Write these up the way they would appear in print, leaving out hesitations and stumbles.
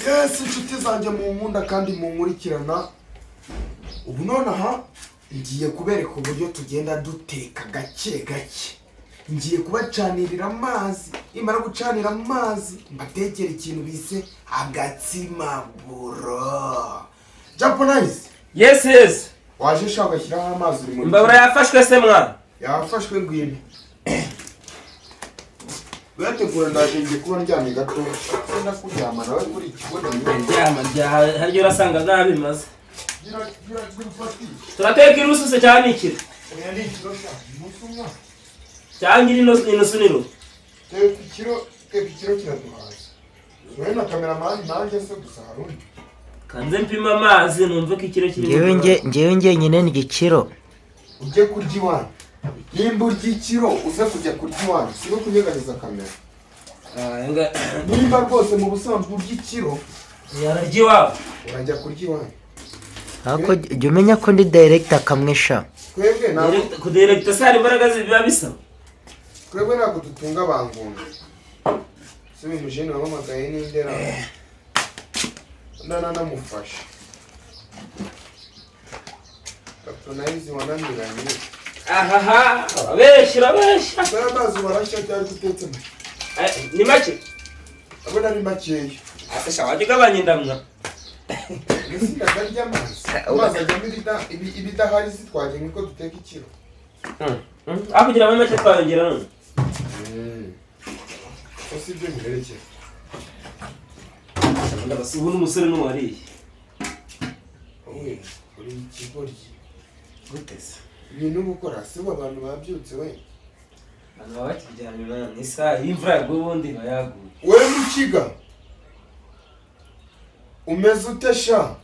Yes, inshuti zanjye mu nkunda kandi mu nkurikirana. Ubu nonaha ngiye kubereka uburyo tugenda duteka gake gake. Ngiye kubacanirira amazi, imara gucanira amazi mbatekera ikintu bise agatsima buro. Japanese. Yes. Waje shaka shyiraho amazi uri muri. Imbabura yafashwe se mwana. Yafashwe ngwino. Wetegura ndaje ngiye kuba ndyamye gato. Senda kuryama nawe kuri ikibondo ndyama haryo urasanga nabimaze. Turateka irusu se cyane iki? Oya ni ikiro sha. Musumwa. Cyangiri no suniro. Teka ikiro kiraduhaza. Wewe na cameraman nanjye se gusa harundi. Kanze mpima amazi numve ko ikiro kiri. Ngewe nyine ni igikiro. Ujye kurya iwanyu. Nimba urya ikiro uze kujya kurya iwanyu. Sigo kunyeganiza kamera. Nimba rwose mu busanzwe urya ikiro yararya iwawe. Urajya kurya iwanyu. Ako jya umenya ko ndi director kamwesha. Twebwe ntabwo ku director sari imbaraga zibiba bisa. Twebwe ntabwo dutunga bangunga. Se mujene wamagaye n'indera. Namufasha. Kapitonize wananiranye. Ahaha, abeshya. Dara amazi barashya cyari gutetsemo. Ni make. Abona ari makeya. Asha wajigabanye ndamwa. Ngisi ndagarya amazi. Amazi ajya ibidahari sitwaje niko duteka ikiro. Akugira muri make twayongera none. Ose ibyo birerekeye. Ndabasubu n'umusore n'uwariye. Oye, uri ikigori. Gutese. Ibintu gukora se abantu babyutse we. Ana bakijyanye none isa imvura yagubundi bayaguye. Wewe mukiga. Umeze utesha.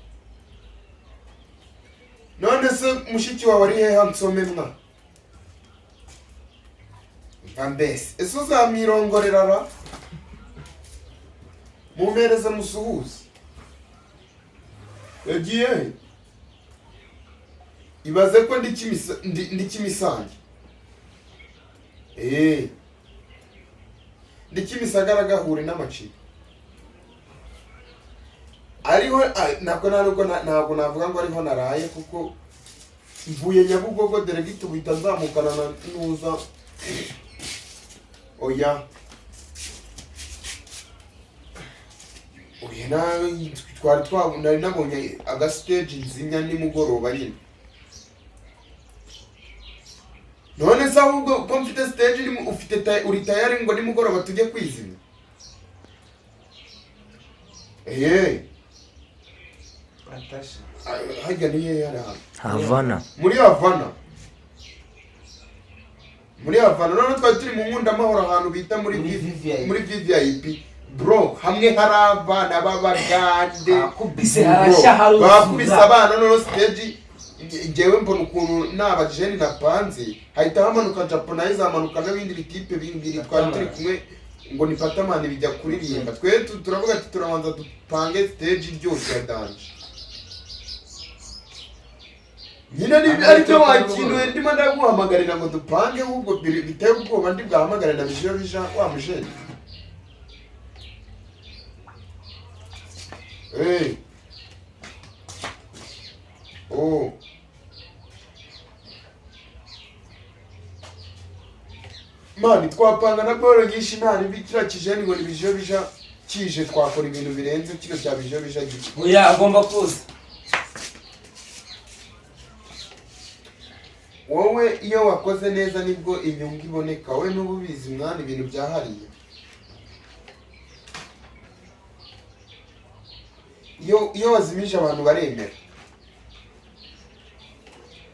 None se mushiki wawe ari he hansome mwa? Mbese ese uzamirongorera ra? Mumereze musuhuze. Yagiye. Ibaze ko ndi kimisange. Ndi kimisagara gahure n'amaci. Ariho ntabwo navuga ngo ariho naraye kuko mvuye Nyabugogo deregito buhita nzamukana na nuza. Oya. Oya twari nabonye aga stage nzinya nimugoroba nyine. None se ahubwo ko mfite stage uri tayari ngo nimugoroba tujye kwizimya. Atasha. Hajya niye yara. Havana. Muri Havana. None twari turi mu nkunda amahoro ahantu bita muri VIP. Bro, hamwe hari abana b'abagande. Akubise harashya haruzuza. Bakubise abana none stage jewe mbona ukuntu n'abajeni napanze hahita hamanuka Japanese hamanuka n'ibindi bitipe bingiri twari turi kumwe ngo nifata amani bijya kuririmba. Twe turavuga ati turabanza dupange stage ryose ya dance. Nyina ni ariko wakinwe ndimo ndaguhamagarira ngo dupange ahubwo biteye ubwoba ndi bwahamagarira bisha wa mujeni. Mani twapanga na boro nyinshi ntari bikira kijeni ngo nibije bija kije twakora ibintu birenze kiro cya bije bija giki. Oya agomba kuza. Wowe iyo wakoze neza nibwo inyungu iboneka. We n'ububizi mwana ibintu byahariye. Iyo wazimije abantu baremera.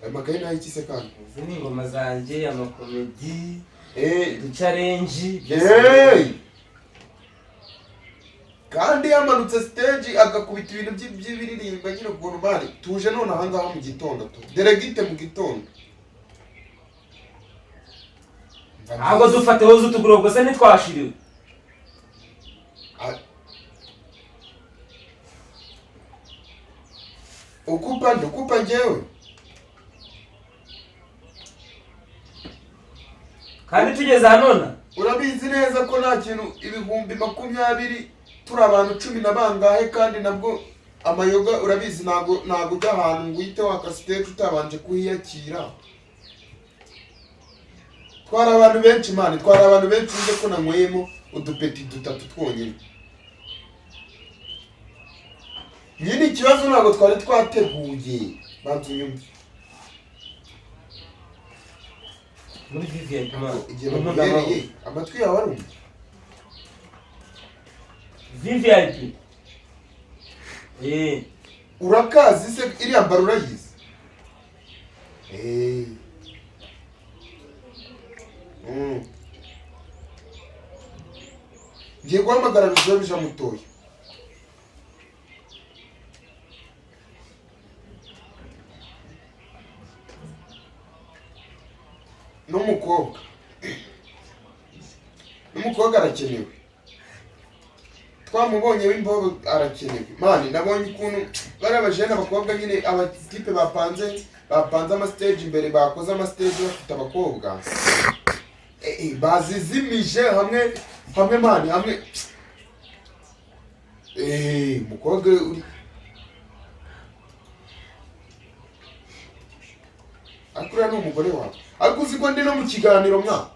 Amakaye nayo ikise kandi. Izi ni ingoma zanjye amakomedi. Challenge. Kandi yamanutse stage agakubita ibintu by'ibiririmba nyine ku normali. Tuje none ahangaha mu gitondo to. Deregite mu gitondo. Ntabwo dufate hoze utugurobwo se ntitwashiriwe. Ukupa njyewe. Kandi tugeze hanona. Urabizi neza ko nta kintu ibihumbi 20 turi abantu 10 na bangahe kandi nabwo amayoga urabizi ntago ujya ahantu ngo uhite waka stage utabanje kuhiyakira. Twari abantu benshi mani, twari abantu benshi nje ko nanyweyemo udupeti 3 twonyine. Nyine ikibazo ntabwo twari twateguye bantu nyumva. muri VIP man Igihe bamuhereye amatwi yawe arumva. VIP Urakazi se iriya mbaro urayizi? Ngiye guhamagara bizobe bija mutoya. N'umukobwa arakenewe. Twamubonye w'imbobo arakenewe. Mani nabonye ukuntu bari abajene abakobwa nyine abatipe bapanze ama stage imbere bakoze ama stage bafite abakobwa. Bazizimije hamwe mani hamwe. Mukobwa uri akura n'umugore wawe. Ariko uzi ko ndi no mu kiganiro mwa.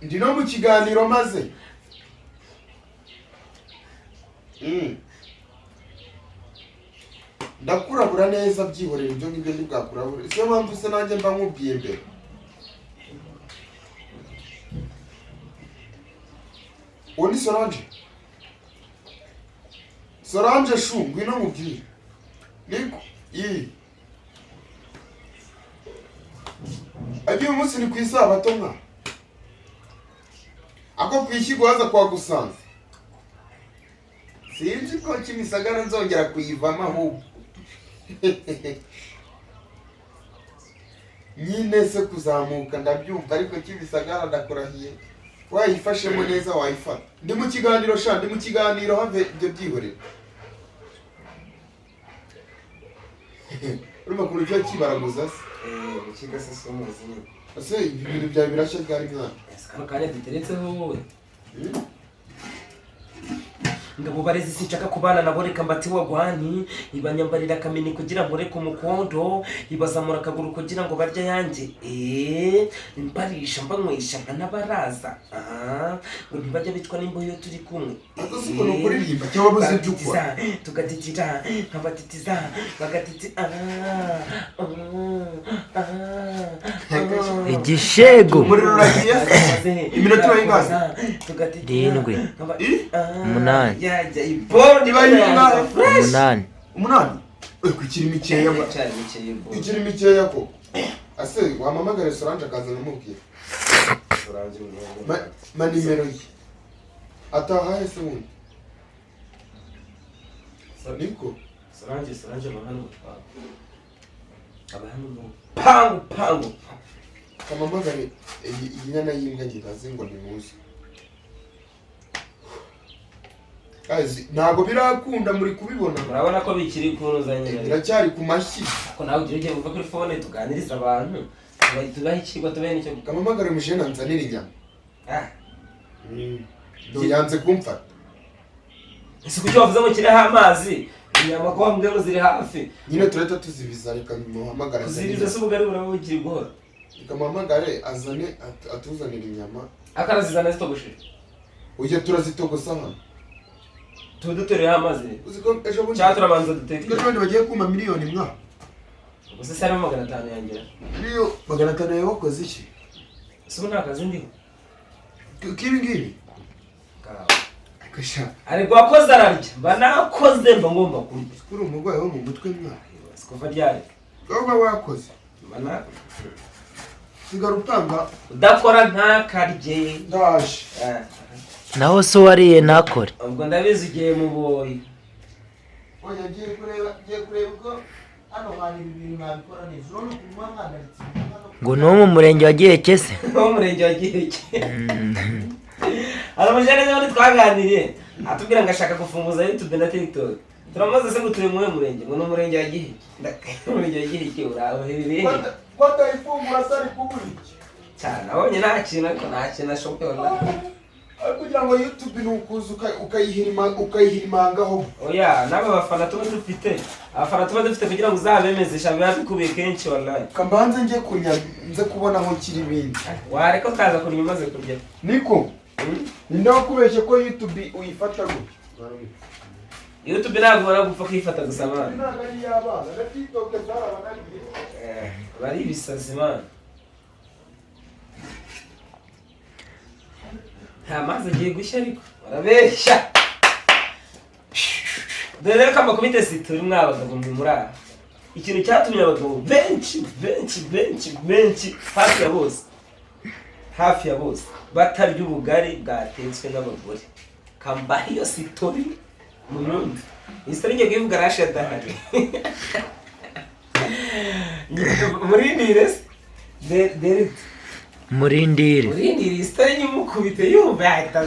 Ndi no mu kiganiro maze. Ndakurabura neza byihorera ibyo ngibyo ntibwakurabura. Ese mpamvu se nanjye mba nkubwiye mbere. Undi Solange. Solange shu ngwino mubwire. Niko agiye umunsi ni kwisabato mwa. Ako kwishyigwaza kwa gusanze. Sinzi ko Kimisagara nzongera kuyivamo ahubwo. Nyine se kuzamuka ndabyumva ariko Kimisagara ndakurahiye. Wayifashemo neza wayifata. Ndi mu kiganiro ndi mu kiganiro have ibyo byihorera. Urumva ko cyo kibaraguza se. Ukigase so muzi. Ase ibintu bya birashya bwari mwana. Kano kanya duteretseho wowe. Ngabo barezi sinshaka kubana nabo reka mbati wagwani ibanyambarira kamini kugira ngo reke umukondo ibazamura akaguru kugira ngo barya yanjye imparisha mbanywesha nkanabaraza ngo ntibajya bitwa n'imboyo turi kumwe Siko no kuririmba cyangwa buze byukwa tugatitira nkabatitiza bagatiti igishego umuriro uragiye iminota ingaza tugatitira 8 yajya iboni bayinga 8 kwikiri mikeya ikiri mikeya ko ase wamamagara Solange akaza namubwira Solange ma nimero ye atahaye se wundi Niko Solange bahano pangu kamamagare inyana yimbwa ngikaze ngo nimuze ntabwo birakunda muri kubibona urabona ko bikiri kunuzanye biracyari ku mashyi ko nawe ugiye uva kuri phone tuganiriza abantu tubaha ikigwa tubene icyo kamamagare mujena nzanira inyama yanze kumfata ese kucyo wavuze ngo kireho amazi inyama ko wambwe ngo ziri hafi nyine tureta tuzibiza reka muhamagara ziriza se ubugari urabo ukiri guhora kamamagare azane atuzanira inyama akarazizana zitogoshe ujye turazitogosa hano tudutereho amazi uziko ejo bundi cyangwa turabanza duteke ejo bundi bagiye kuma miliyoni mwa gusa sari 500 yangira niyo 500 yawe wakoze iki se nta kazi ndiho kibi ngibi akasha ari gwakoze ararya banakoze mba ngomba kurya kuri umugwayi wo mu mutwe mwa sikuva ryari wowe wakoze bana sigara utanga udakora ntakarye ndaje naho so wariye nakore ubwo ndabizi ugiye mu boyi oya giye kureba uko hano hari ibintu nabikora neza urabona ukuntu mwangandaritse ngo no mu murenge wa Giheke wo murenge wa Giheke aramujane n'abandi twaganiriye atubwira ngo ashaka gufunguza YouTube na TikTok turamaze se gutuye mu murenge ngo no murenge wa Giheke murenge wa Giheke uraho hehe kwata ifungura sari kuburi cyane abonye nta kintu ariko nta kintu ashobora kugira ngo YouTube nukuza ukayihirimangaho. Oya naba bafana tuba dufite abafana tuba dufite kugira ngo uzabemezesha biba bikubiye kenshi wallahi. Kambanze nje nze kubona aho kiri ibindi. Wareka kaza kuri umaze kurya. Niko ninde wakubeshye ko YouTube uyifata gutya? YouTube ntabwo baragupfa kwifata gusa man. Ntabwo ari yabana na TikTok zarabananiye. Bari bisazi man. Nta mazi agiye gushya ariko barabeshya. Dore ko amakubite turi mwabagabo muri aha. Ikintu cyatumye abagabo benshi hafi ya bose batarya ubugari bwatetswe n'abagore. Kambaho iyo sitori mu Burundi. Isitori ngiye kuyivuga rasha dahari. Murindire isitori nyimukubite yumva yahita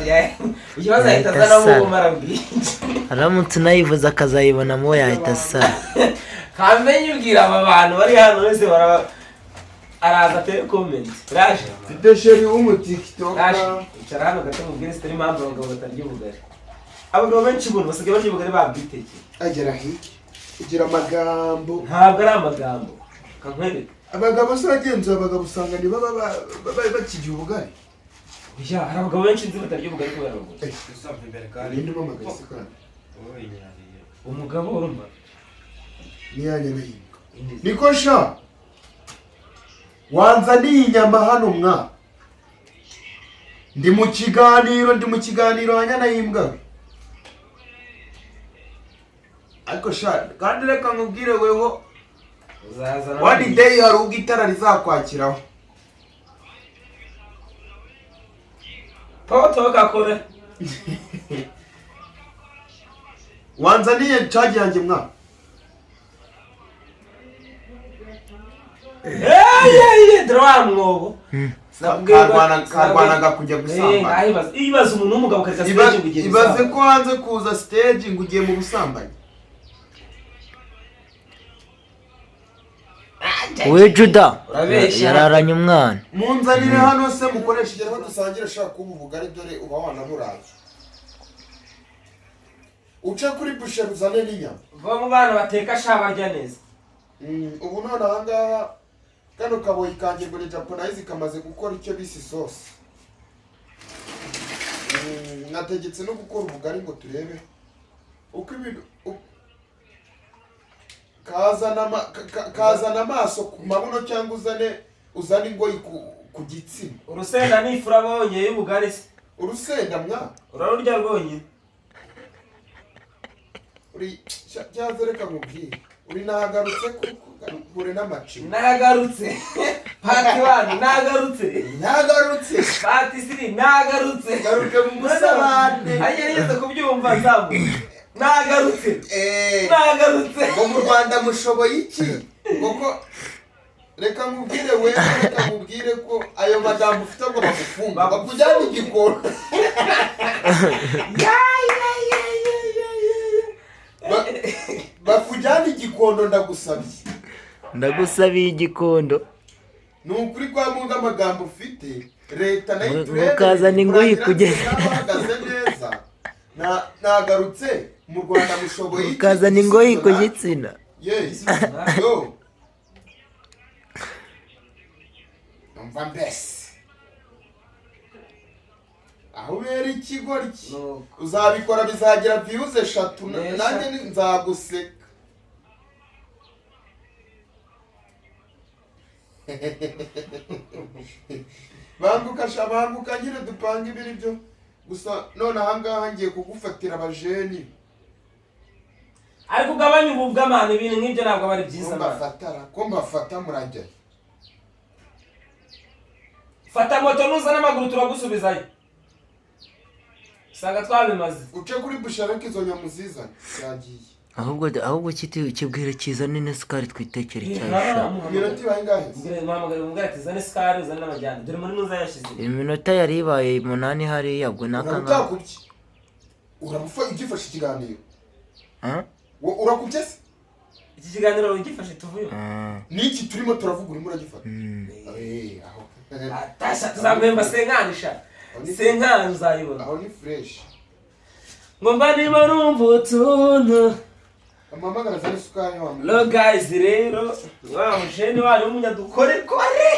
ikibazo ahita azana mu bumara bwinshi. aramutse unayivuze akazayibonamo yahita asa. Kamenye ubwira aba bantu bari hano wese araza atere comment. Raje Tidesheri TikTok. Icara hano gato mubwire isitori impamvu abagabo batarya ubugari. Abagabo benshi buntu basigaye barya ubugari babwiteke. Agera hiki ugira amagambo. Ntabwo ari amagambo kankwereka. Abagabo se bagenzi abagabo usanga ni baba bakigiye ubugari. Oya hari abagabo benshi nzi batarya ubugari kubera ubugari. Usabye imbere kandi ndi mu magasi kandi. Umugabo urumva niyanye nahinga. Niko sha wanzaniye inyama hano mwa. Ndi mu kiganiro hanya nahimbwa. Ariko sha kandi reka nkubwire weho one day hari ubwo itara rizakwakiraho. Toto kakore. Wanzaniye charge yanjye mwa. Drama mwobo. Karwanaga kujya gusambana. Ibaze umuntu w'umugabo kareka stage ngugiye. Ibaze ko hanze kuza stage ngugiye mu busambanyi. we Juda yararanye umwana. Munzanire hano se mukoresha igero dusangira shaka ubu bugari dore uba wanaburaye. Uca kuri bushe ruzane n'inyama. Va mu bana bateka shabarya neza. Ubu none ahangaha kano kaboyi kanjye ngo ni Japanese kamaze gukora icyo bisi sauce. Nategetse no gukora ubugari ngo turebe uko ibintu kazana amaso ku mabuno cyangwa uzane ingoyi ku gitsina. Urusenda nifura bonye y'ubugari se. Urusenda mwa urarurya rwonyine. Uri cyazereka mubwire uri nagarutse kure n'amaci. Nagarutse pati wani nagarutse pati siri nagarutse garuke mu musabane. Agerageza kubyumva zamu. Nagarutse ngo mu Rwanda mushoboye iki kuko reka nkubwire ko ayo magambo ufite ngo bagufunga bakujyana igikondo. Bakujyana igikondo ndagusabiye igikondo. Ni ukuri kwa munga amagambo ufite leta nayo turebe ukazana ingoyi kugeza neza. Nagarutse mu Rwanda mushoboye iki ukazana ingoyi ku gitsina. Yes yo umva mbese aho bera ikigori uzabikora bizagira views 3 nanjye nzaguseka. Banguka nyine dupanga ibiri byo gusa none ahangaha ngiye kugufatira abajeni. Ariko ugabanya ubu bw'amana ibintu nk'ibyo ntabwo bari byiza man. Ko mbafata murajya. Fata moto nuza n'amaguru turagusubizayo. Sanga twabimaze. Uce kuri busharake izo nyamuziza yagiye. ahubwo kibwire kizane n'isukari twitekere cyasha. Iminota ibaye ingahe? Mbwira ati zane isukari uzane n'amajyana. Dore muri nuza yashize. Iminota yari ibaye 8 hariya ubwo nakanga. Uramufa igifashe ikiganiro. Urakubye se? Iki kiganiro ugifashe tuvuye. Niki turimo turavuga urimo uragifata. Aho. Atasha tuzamemba senganisha. senkani uzayibona aho ni fresh ngo mba niba numva utuntu amamagara za isukari wa lo guys rero wa mujene wanyu w'umunyadukorekore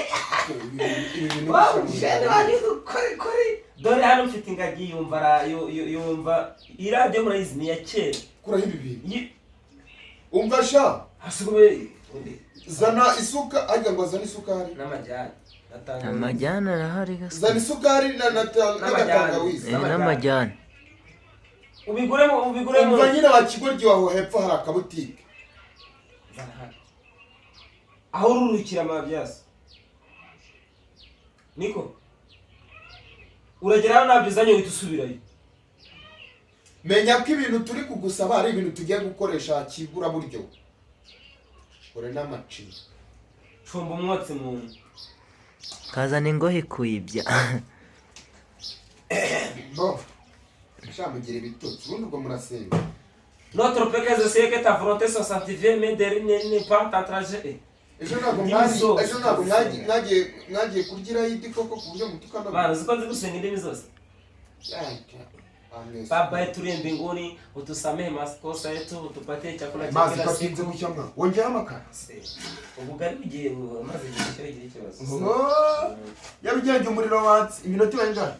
wa mujene wanyu w'umunyadukorekore dore hano mfite ingagi yumva iradiyo murayizi ni iya kera kuraho ibi bintu umva sha hasubwe zana isuka ajya ngo zana isukari n'amajyana amajyana arahari gasa zana isukari na tangawizi n'amajyana ubiguremo umva nyine wakigoryi waho hepfo hari akabutike aho ururukira amabyasi niko uragera hano ntabyo uzanye uhita usubirayo menya ko ibintu turi kugusaba ari ibintu tugiye gukoresha kibura buryo ure n'amaci cumba umwotsi mu nzu kazana ingohe kuyibya bo shamugira ibitotsi ubundi ubwo murasenga notre pèque c'est que ta volonté soit sanctifiée mais derrière n'est pas t'entrager ejo ntabwo mwagiye kurgira yidi koko ku buryo mutukana bana ziko nzi gusenga indimi zose baba yetu uri mbinguni utusamehe makosa yetu utupatie chakula cha kila siku kucyamwa wongera amakara ubugari bigiye maze igihe kibazo yabigenge umuriro watsi iminota ibangana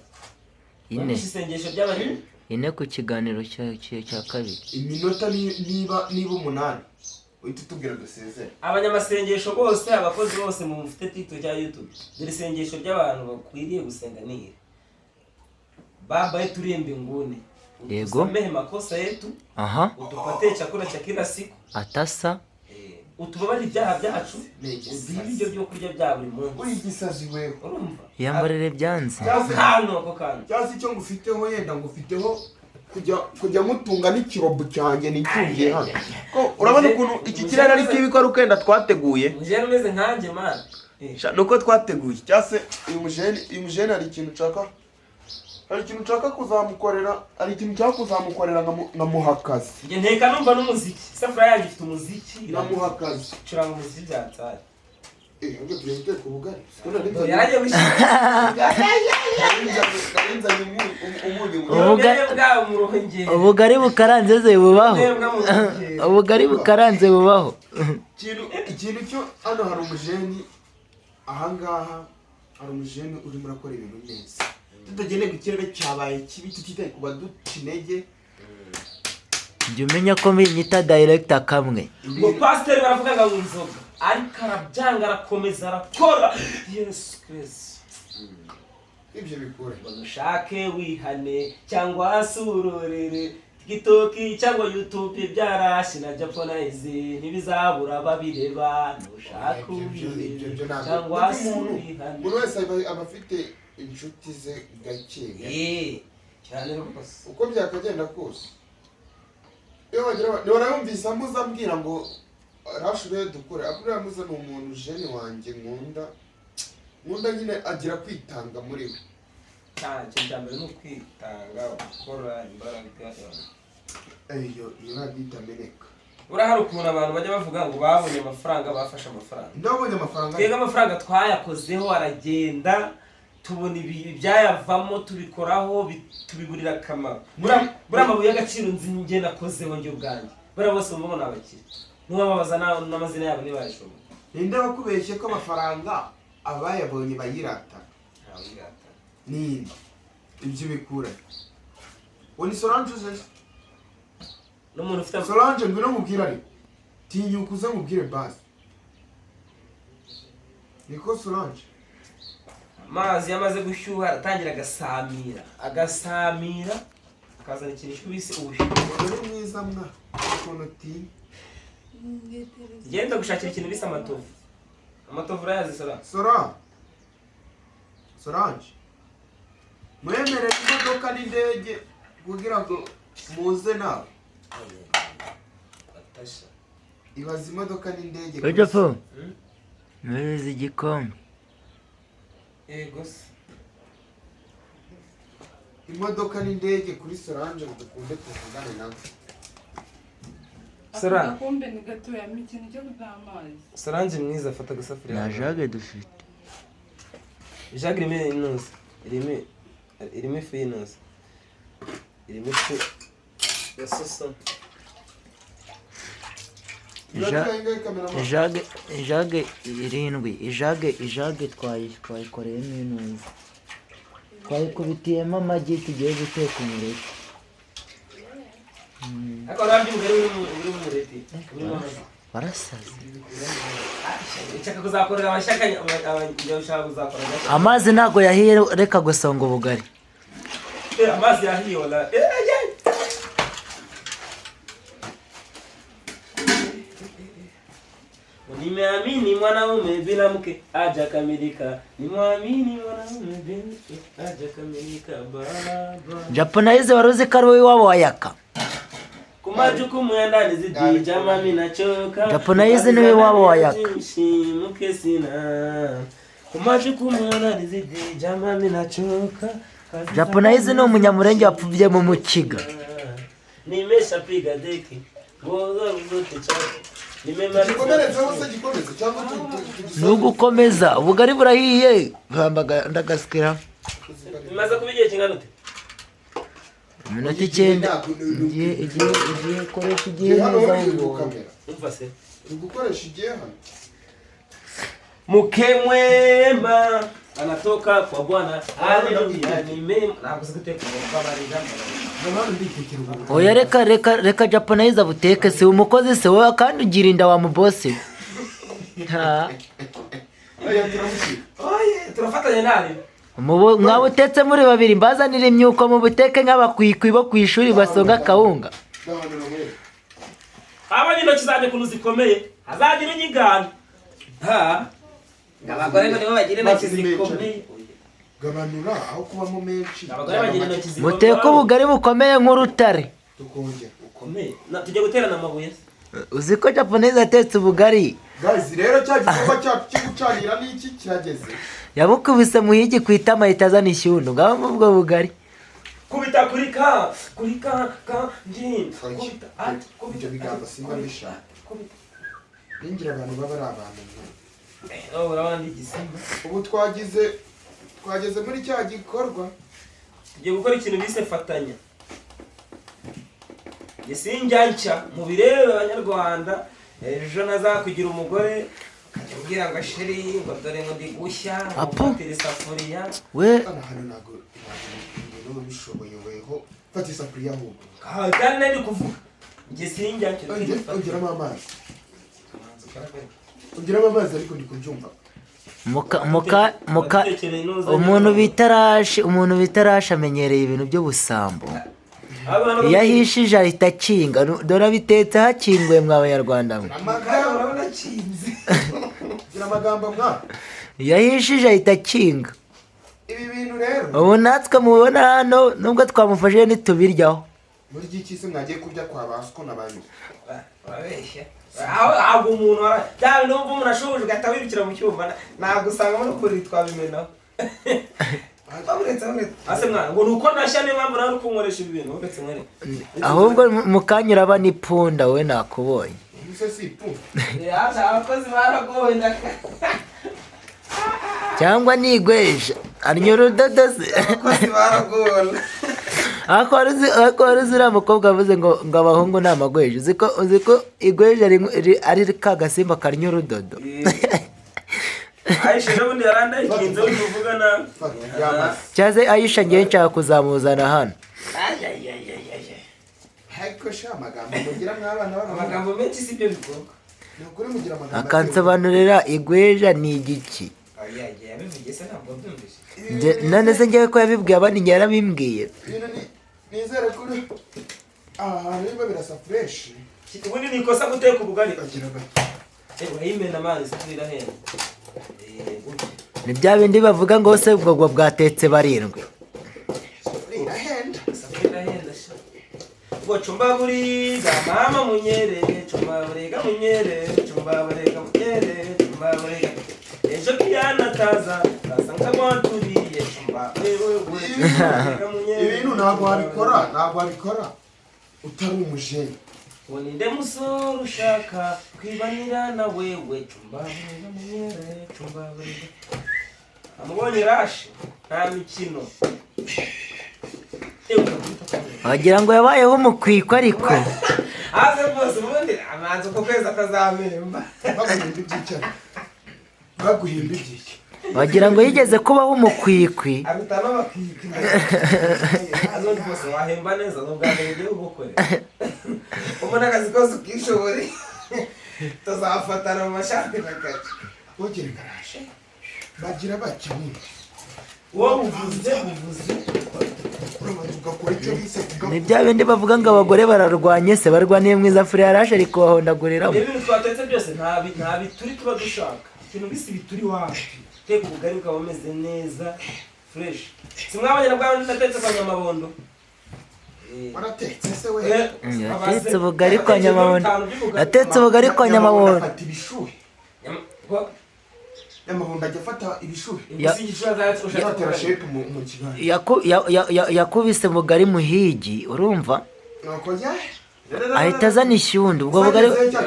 ine isengesho by'abari ine ku kiganiro cya kabiri iminota niba 8 uhita utubwira dusezere abanyamasengesho bose abakozi bose mu mufite tito cya YouTube dore isengesho ry'abantu bakwiriye gusenga ni baba yetu uri mbinguni utusamehe makosa yetu utupatie chakula cha kila siku atasa utubabari ibyaha byacu ibyo byo kurya bya buri munsi uri gisazi wewe urumva yambarire byanze ako kantu cyasi cyo ngufiteho yenda ngufiteho kujya mutunga n'ikirobo cyanjye nicyugiye hano ko urabona ukuntu iki kirere ari kibi ko rukenda twateguye mujene umeze nkanjye man nuko twateguye cyase uyu mujene hari ikintu nshaka kuzamukorera nka muhakazi njye nteka numva n'umuziki safra yanjye ifite umuziki na muhakazi curanga umuziki byatsaye ngo tugiye guteka ubugari yaragiye ubugari bukaranze ze bubaho ubugari bukaranze bubaho ikintu cyo hano hari umujeni ahangaha hari umujeni urimo urakora ibintu neza tutagendeye ku kirere cyabaye kibi tutitaye ku baduca intege jya umenya ko mbinyita director kamwe ngo pasiteri baravuga ngo inzoga ariko arabyanga arakomeza arakora yesu kirisi ibyo bikore ushake wihane cyangwa asurorere TikTok cyangwa YouTube byarashye na Japonize ntibizabura babireba nushaka wihane cyangwa asurihane buri wese aba afite inshuti ze gake cyane rwose uko byakagenda kose iyo wagira yumvise amuzambwira ngo rashure dukore akuriya muze ni umuntu jeni wanjye nkunda nyine agira kwitanga muri we cyane no kwitanga gukora imbaraga iyo raditameneka urahari ukuntu abantu bajya bavuga ngo babonye amafaranga bafashe amafaranga ndabonye amafaranga twega amafaranga twayakozeho aragenda tubona ibyayavamo tubikoraho tubiburira akamaro buriya amabuye y'agaciro nzi njye nakozeho njye ubwanjye buriya bose mubona ni abakire ntiwababaza n'amazina yabo ntibayashobora ninde bakubeshye ko amafaranga abayabonye bayirata ninde ibyo bikura uwo ni Solange uze n'umuntu ufite Solange ngwino mubwira ariko tinyuka uze mubwire basi niko Solange amazi yamaze gushyuha aratangira agasamira akazana ikintu cy'ubise ubushyuhe uri mwiza mwa ukuntu tinya genda gushakira ikintu bisa amatovu urayazi Solange mwemerere imodoka n'indege kugira ngo muze nawe ibaza imodoka n'indege ujya po mwereze igikombe gusa imodoka n'indege kuri Solange ngo dukunde tuvugane nawe agakombe ni gatoya mu ikintu cyo kudaha amazi Solange mwiza afata agasafuriya nta jage dufite jage irimo inusi irimo irimo ifu y'inoze, irimo ifu ya soso. ijage 7, ijage twayikoreyemo inuzi, twayikubitiyemo amagi tugiye guteka umureti. Ariko nabyumvira uri mu mureti. Warasaze. Ushaka kuzakorera abashaka ushaka kuzakora. Amazi ntago yahiye, reka gusonga ubugari. Amazi yahiye wala. Nimeamini mwanaume bila mke aja kamilika. Nimeamini mwanaume bila mke aja kamilika baba. Japonaize waruzi ko ari wowe iwabo wa Yaka. Kumajukumu ya ndani zidi jama mimi nachoka. Japonaize niwe iwabo wa Yaka. Mke sina. Kumajukumu ya ndani zidi jama mimi nachoka. Japonaize ni umunyamurenge wapfubye mu Mukiga. Nimeshapiga deki. Ngoza uzote chako. Nugukomeza ubugari burahiye bambaga ndagasikira. Bimaze kubigiye kingana ute? Minota 9 igiye koresha igihe neza ngo umfase. Ugukoresha igihe hano. Mke mwema anatoka kwa Bwana. Haleluya. Nimema. Nakusikute kwa bariza. Oya reka Japonaize buteke se umukozi se wowe kandi ugira inda wa mubose. Oye turafatanye nani? Mwawe utetse muri babiri mbazanira imyuko mu buteke nk'abakwikwi bo kwishuri basonga kawunga. Abanye intoki zanjye kuntu zikomeye azagira inyigana. Abagore ngo nibo bagira intoki zikomeye. Gabanura aho kubamo menshi. Abagore bagira intoki zikomeye. Muteka ubugari bukomeye nk'urutare. Tukongera ukomeye. Tujye guterana amabuye. Uzi ko Japonaize atetse ubugari. Guys rero cya gikorwa cyacu cyo gucanira n'iki kirageze. Yabukubise muhigi kwitama itazana ishyundo ngaba mu bwo bugari. Kubita kuri ka njin. Kubita bigamba simba bisha. Bingira abantu baba ari abantu. Urabandi gisimba. Ubu twageze muri cya gikorwa. Tugiye gukora ikintu bise fatanya. Yesinjyanca mu birebe abanyarwanda. Ejo nazakugira umugore akubwira ngo sheri ngo dore ngo ndi gushya afatira isafuriya we hano nago no bishoboye weho fata isafuriya ahubwo kandi ndi kuvuga Yesinjyanca ongeramo amazi. Ongeramo amazi ariko ndi kubyumva. Umuntu bitarashi amenyereye ibintu byo busambo. Iyo ahishije ahita akinga. Dore bitetse hakinguye mwa Abanyarwanda mwe. Iyo ahishije ahita akinga. Ibi bintu rero ubu natwe mubona hano nubwo twamufashije ntitubiryaho. Muri iki se mwagiye kurya kwa Basco n'abandi. Babeshya. Aho umuntu cyane n'ubwo umuntu ashobuje gatabirukira mu cyumba nagusanga muri kuri twabimenaho. Ase mwana ngo nuko nashya ne mpamvu nawe ukunkoresha ibintu uretse mwene. Ahubwo mukanyura bani punda we nakubonye. Ese si punda. Abakozi baragowe ndaka. Cyangwa nigweje anyura udodose. Abakozi baragowe. Ako zira mukobwa avuze ngo abahungu namagweje. Uziko igweje ari kagasimba karnyura udodo. Aisha n'ubundi yaranda ikinze uvugana. Cyaze Aisha ngiye nshaka kuzamuzana hano. Heko sha amagambo mugira mwabana baba. Amagambo menshi sibyo bivuga. Nukuri mugira amagambo. Akansobanurira igweja ni igiki. Yabivugiye se ntabwo byumvise. None se ngiye ko yabibwiye abandi yarabimbwiye. Nizere kuri niba birasa fresh. Ubundi nikosa guteka ubugari agira bati. Urayimena amazi sifurira hene. Ni bya bindi bavuga ngo se ubwo bwatetse barindwi. Ngo chumba buriga mama munyere chumba buriga munyere chumba buriga munyere chumba buriga ejo kiyana taza kasanga mwaturiye chumba wewe ibintu ntabwo wabikora utari umujeni. Ninde musoro ushaka kwibanira na wewe chumba buriga munyere chumba buriga amubonye rashi nta mikino wagira ngo yabayeho umukwiko ariko haze bose ubundi amanzi uko kwezi atazamemba baguhimba ibyicaro baguhimba ibyiki wagira ngo yigeze kubaho umukwikwi abitamo abakwikwi azondi bose wahemba neza n'ubwa mbere ugiye gukora ubona akazi kose ukishobore tuzafatana mu mashati n'akazi wogere garashe bagira bakimwe uwo buvuze urabanza ugakora icyo bise ni bya bindi bavuga ngo abagore bararwanye se barwaniye mu isafuriya yarashe ariko bahondaguriramo ibintu twatetse byose nta bituri tuba dushaka ikintu bisi bituri wapi teka ubugari bukaba bumeze neza fresh simwabonye na bwa natetse kwa Nyamabondo waratetse se we yatetse ubugari kwa Nyamabondo yatetse ubugari kwa Nyamabondo afata ibishuhe Nyamabondo ajya afata ibishuhe yatera shape mu kiganza yakubise ubugari muhigi urumva nakojya ahita azana ishyundi ubwo bugari cya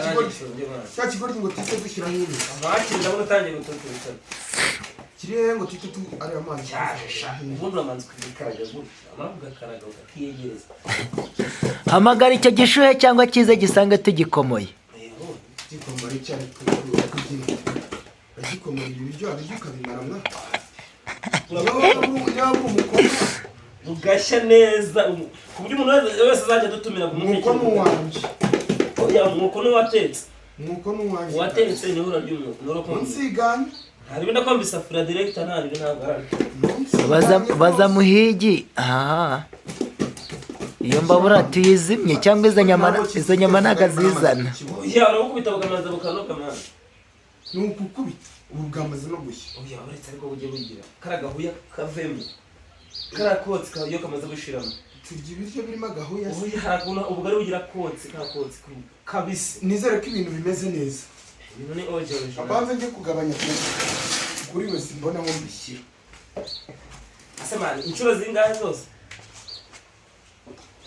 kigoryi ngo tujye dushyiraho ibi abakiri ndabona utangiye gututuza kirihe ngo tujye ari amazi ubundi amanzi kwikaraga gutya amara kugakaraga ukakiyegereza hamagara icyo gishuhe cyangwa cyiza gisange tugikomoye gikomora cyane kugira gikomora ibiryo abiryo ukabimara mwaka yaba umukobwa ugashya neza ku buryo umuntu wese azajya dutumira ku umwuko n'uwanjye umwuko n'uwatetse umwuko n'uwanjye uwatetse ni ihura ry'umwuko n'urukundo unsiganye hari ibintu akomba isafuriya direkita nta riri ntabwo araryo baza muhigi aha iyo mbabura tuyizimye cyangwa izo nyama ntago azizana urabukubita bukamaze bukanoga mwana ni ukukubita ubu bwamaze no gushya uretse ariko bujye bugira kariya gahuya kavemo kariya kotsi iyo kamaze gushiramo turya ibiryo birimo agahuya haraguna ubugari bugira kotsi kabisi nizere ko ibintu bimeze neza ibintu ni ogereje abanza njye kugabanya kuri we simbona aho mbishyira ase mani inshuro zingahe zose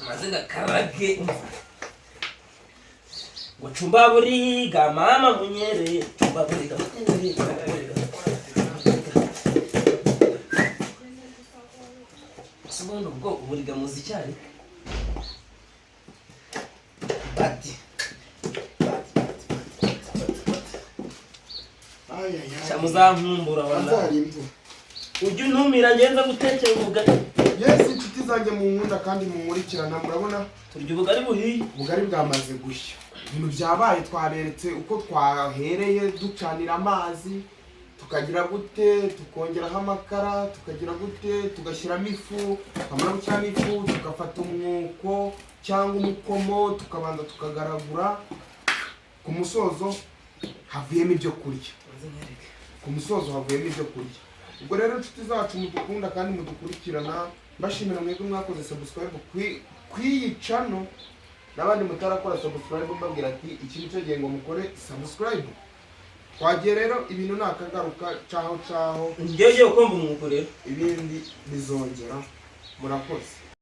amaze gakarage ngo chumbaburiga mama munyere chumbaburiga sibondo ubwo uburiga muzicyari bati cyamuzankumbura wana ujye untumira ngenza gutekera ubugari yes inshuti zanjye mu nkunda kandi mu nkurikirana murabona turya ubugari buhiye ubugari bwamaze gushya ibintu byabaye twaberetse uko twahereye ducanira amazi tukagira gute tukongeraho amakara tukagira gute tugashyiramo ifu twamara gushyiramo ifu tugafata umwuko cyangwa umukomo tukabanza tukagaragura ku musozo havuyemo ibyo kurya ubwo rero inshuti zacu mudukunda kandi mudukurikirana mbashimira mwebwe mwakoze subscribe kw'iyi channel n'abandi mutarakora subscribe mbabwira ati iki nicyo gihe ngo mukore subscribe twagiye rero ibintu nakagaruka caho ngewe ugiye ukomba umwuko rero ibindi bizongera murakoze